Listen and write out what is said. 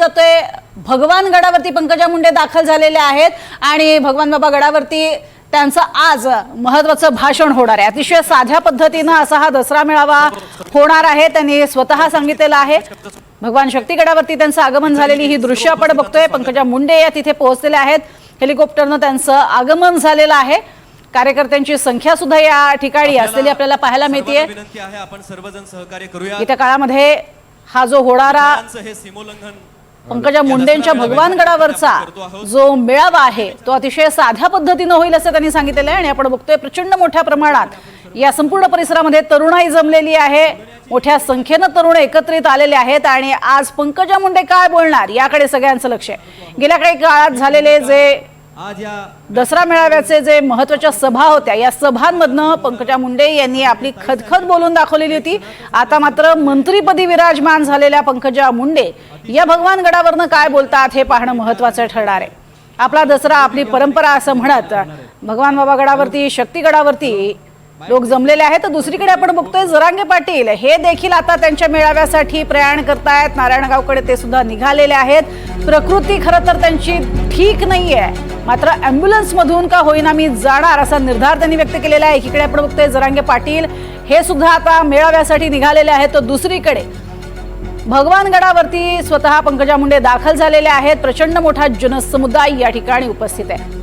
जातोय। भगवान गडावरती पंकजा मुंडे दाखल झालेले आहेत आणि भगवान बाबा गडावरती त्यांचं आज महत्त्वाचं भाषण होणार आहे। अतिशय साध्या पद्धतीने असा हा दसरा मेळावा होणार आहे। त्यांनी स्वतः सांगितलेलं आहे। भगवान शक्तीगडावरती त्यांचं आगमन झालेली ही दृश्य आपण बघतोय। पंकजा मुंडे या तिथे पोहोचलेल्या आहेत। हेलिकॉप्टरनं त्यांचं आगमन झालेलं आहे। कार्यकर्त्यांची संख्या सुद्धा या ठिकाणी असलेली आपल्याला पाहायला मिळते। आपण सर्वजण सहकार्य करूया। येत्या काळामध्ये हा जो होणारा पंकजा मुंडेंच्या भगवान गडावरचा जो मेळावा आहे तो अतिशय साध्या पद्धतीने होईल असं त्यांनी सांगितलेलं आहे। आणि आपण बघतोय प्रचंड मोठ्या प्रमाणात या संपूर्ण परिसरामध्ये तरुणाई जमलेली आहे। मोठ्या संख्येने तरुण एकत्रित आलेले आहेत आणि आज पंकजा मुंडे काय बोलणार याकडे सगळ्यांचं लक्ष आहे। गेल्या काही काळात झालेले जे दसरा मेळाव्याचे जे महत्त्वाच्या सभा होत्या या सभांमधनं पंकजा मुंडे यांनी आपली खदखद बोलून दाखवलेली होती। आता मात्र मंत्रीपदी विराजमान झालेल्या पंकजा मुंडे या भगवान गडावरनं काय बोलतात हे पाहणं महत्त्वाचं ठरणार आहे। आपला दसरा आपली परंपरा असं म्हणत भगवान बाबा गडावरती शक्तीगडावरती लोक जमलेले आहेत। तर दुसरीकडे आपण बघतोय जरांगे पाटील हे देखील आता त्यांच्या मेळाव्यासाठी प्रयाण करतायत। नारायणगावकडे ते सुद्धा निघालेले आहेत। प्रकृती खरं तर त्यांची ठीक नाहीये, मात्र ॲम्ब्युलन्स मधून का होईना मी जाणार असा निर्धार त्यांनी व्यक्त केलेला आहे। एकीकडे आपण बघतोय जरांगे पाटील हे सुद्धा आता मेळाव्यासाठी निघालेले आहेत। तर दुसरीकडे भगवान गडावरती स्वतः पंकजा मुंडे दाखल झालेले आहेत। प्रचंड मोठा जनसमुदाय या ठिकाणी उपस्थित आहे।